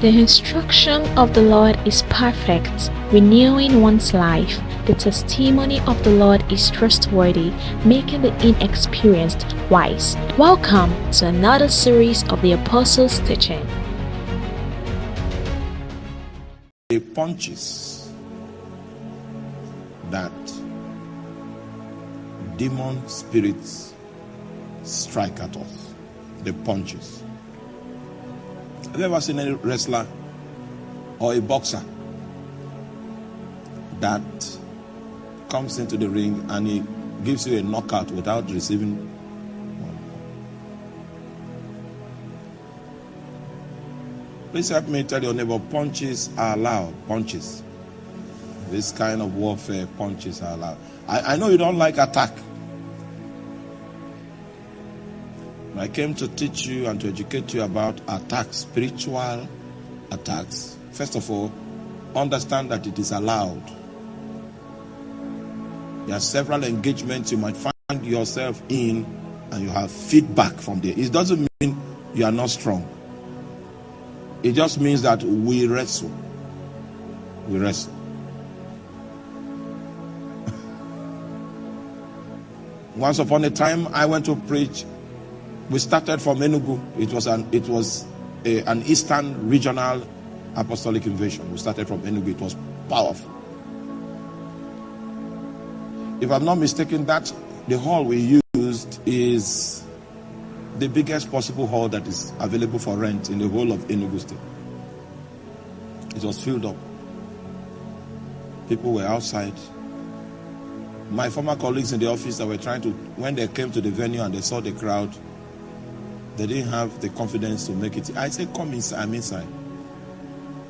The instruction of the Lord is perfect, renewing one's life. The testimony of the Lord is trustworthy, making the inexperienced wise. Welcome to another series of the Apostles' Teaching. The punches that demon spirits strike at us. The punches. Have you ever seen any wrestler or a boxer that comes into the ring and he gives you a knockout without receiving one? Please help me tell your neighbor, punches are allowed. Punches. This kind of warfare, punches are allowed. I know you don't like attack. I came to teach you and to educate you about attacks, spiritual attacks. First of all, understand that it is allowed. There are several engagements you might find yourself in, and you have feedback from there. It doesn't mean you are not strong. It just means that we wrestle. We wrestle. Once upon a time, I went to preach. We started from Enugu. It was an Eastern regional apostolic invasion. We started from Enugu. It was powerful. If I'm not mistaken, that the hall we used is the biggest possible hall that is available for rent in the whole of Enugu State. It was filled up. People were outside. My former colleagues in the office that were trying to, when they came to the venue and they saw the crowd, they didn't have the confidence to make it. I said, come inside. I'm inside.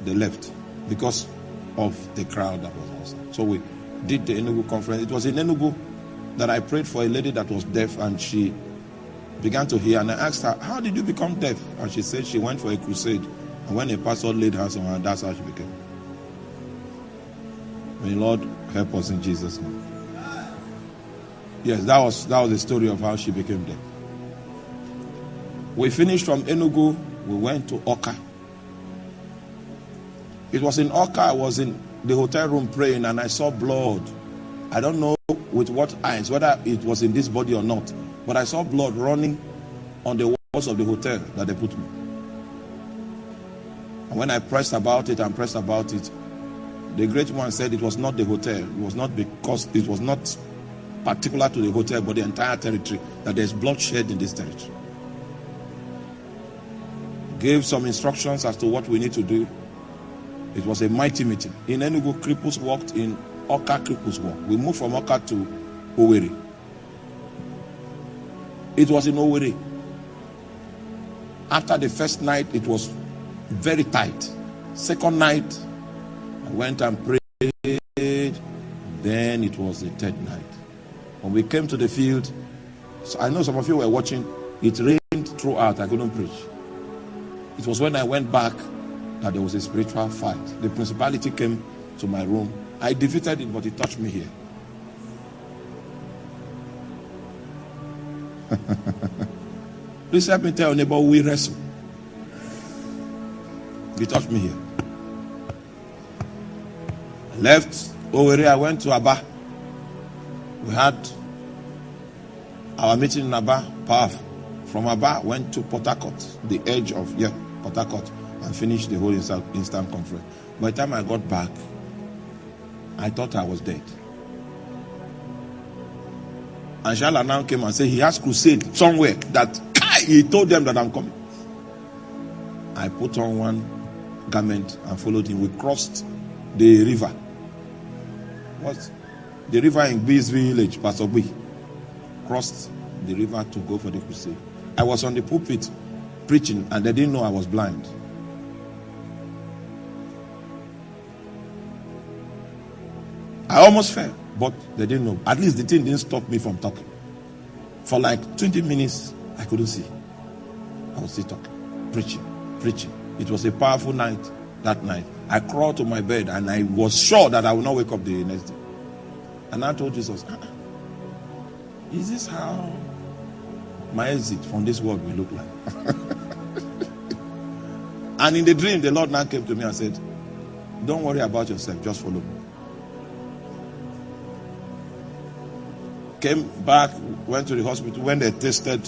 They left because of the crowd that was outside. So we did the Enugu conference. It was in Enugu that I prayed for a lady that was deaf, and she began to hear. And I asked her, how did you become deaf? And she said she went for a crusade. And when a pastor laid hands on her, that's how she became. May the Lord help us in Jesus' name. Yes, that was the story of how she became deaf. We finished from Enugu, we went to Oka. It was in Oka, I was in the hotel room praying, and I saw blood. I don't know with what eyes, whether it was in this body or not, but I saw blood running on the walls of the hotel that they put me. And when I pressed about it, the great one said it was not the hotel. It was not because it was not particular to the hotel, but the entire territory, that there's bloodshed in this territory. Gave some instructions as to what we need to do. It was a mighty meeting. In Enugu, cripples walked. In Oka, cripples walked. We moved from Oka to Owerri. It was in Owerri. After the first night, it was very tight. Second night, I went and prayed. Then it was the third night. When we came to the field, so I know some of you were watching, it rained throughout. I couldn't preach. It was when I went back that there was a spiritual fight. The principality came to my room. I defeated it, but it touched me here. Please help me tell your neighbor, we wrestle. It touched me here. I left Owerri, I went to Aba. We had our meeting in Aba, powerful. From Aba, went to Port Harcourt, the edge of, Port Harcourt, and finished the whole Eastern Conference. By the time I got back, I thought I was dead. And Shala now came and said he has crusade somewhere that he told them that I'm coming. I put on one garment and followed him. We crossed the river. What's the river in Bees village, Pastor B? Crossed the river to go for the crusade. I was on the pulpit preaching, and they didn't know I was blind. I almost fell, but they didn't know. At least the thing didn't stop me from talking. For like 20 minutes, I couldn't see. I was still talking, preaching. It was a powerful night that night. I crawled to my bed, and I was sure that I would not wake up the next day. And I told Jesus, is this how my exit from this world will look like? And in the dream, the Lord now came to me and said, don't worry about yourself, just follow me. Came back, went to the hospital. When they tested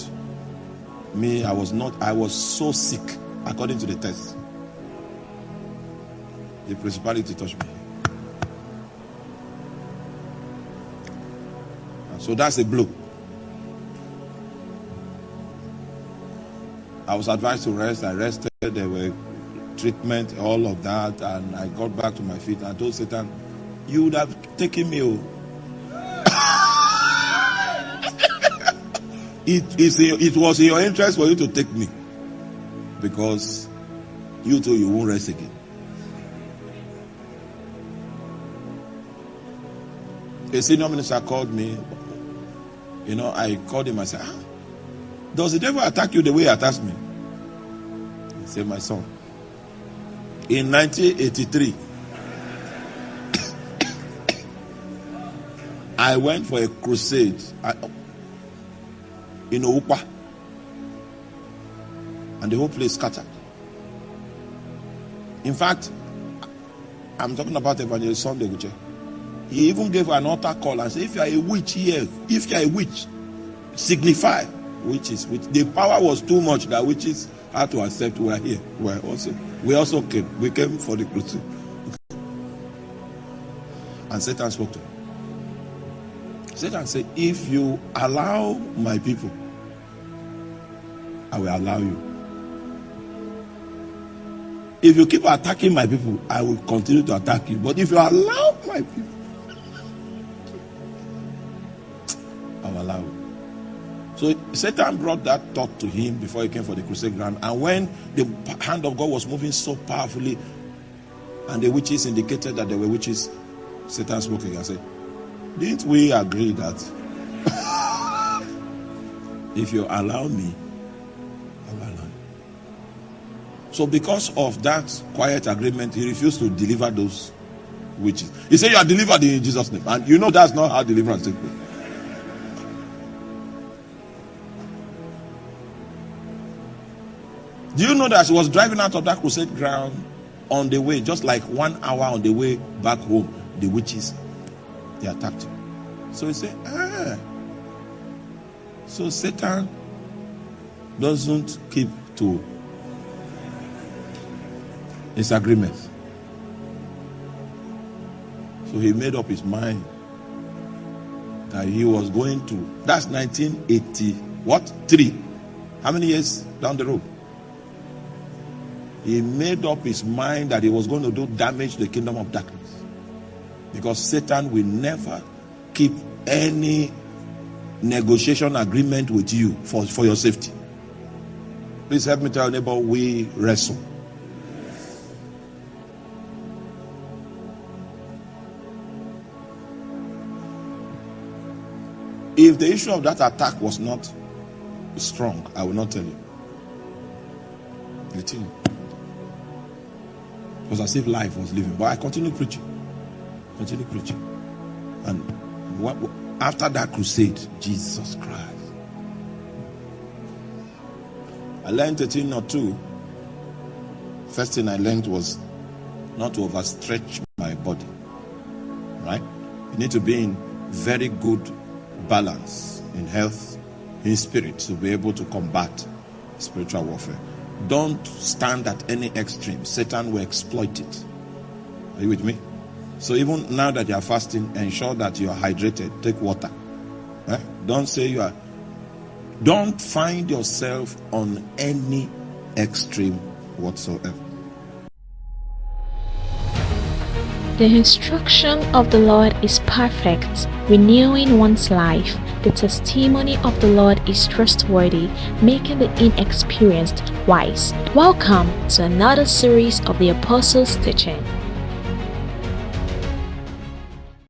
me, I was so sick, according to the test. The principality touched me. So that's a blow. I was advised to rest. I rested. There were treatment, all of that, and I got back to my feet. I told Satan, you would have taken me. It was in your interest for you to take me, because you too, you won't rest again. A senior minister called me. I called him and said, does the devil attack you the way he attacks me? He said, my son, in 1983, I went for a crusade in Oupa, and the whole place scattered. In fact, I'm talking about Evangelist Sunday Uche. He even gave an altar call and said, if you are a witch here, if you are a witch, signify witches. The power was too much that witches had to accept we are here. We also came. We came for the crusade. And Satan spoke to him. Satan said, if you allow my people, I will allow you. If you keep attacking my people, I will continue to attack you. But if you allow my people, I will allow you. So Satan brought that thought to him before he came for the crusade ground. And when the hand of God was moving so powerfully, and the witches indicated that there were witches, Satan spoke again and said, didn't we agree that if you allow me, I will allow you? So because of that quiet agreement, he refused to deliver those witches. He said, you are delivered in Jesus' name. And you know that's not how deliverance takes place. Do you know that she was driving out of that crusade ground on the way, just like 1 hour on the way back home, the witches, they attacked her. So he said, so Satan doesn't keep to his agreements. So he made up his mind that he was going to, that's 1983. How many years down the road? He made up his mind that he was going to do damage to the kingdom of darkness. Because Satan will never keep any negotiation agreement with you for your safety. Please help me tell your neighbor, we wrestle. If the issue of that attack was not strong, I will not tell you. You think? It was as if life was living. But I continue preaching. And after that crusade, Jesus Christ, I learned a thing or two. First thing I learned was not to overstretch my body. Right? You need to be in very good balance, in health, in spirit, to be able to combat spiritual warfare. Don't stand at any extreme. Satan will exploit it. Are you with me? So even now that you are fasting, ensure that you are hydrated. Take water. Don't say you are. Don't find yourself on any extreme whatsoever. The instruction of the Lord is perfect, renewing one's life. The testimony of the Lord is trustworthy, making the inexperienced wise. Welcome to another series of the Apostles' Teaching.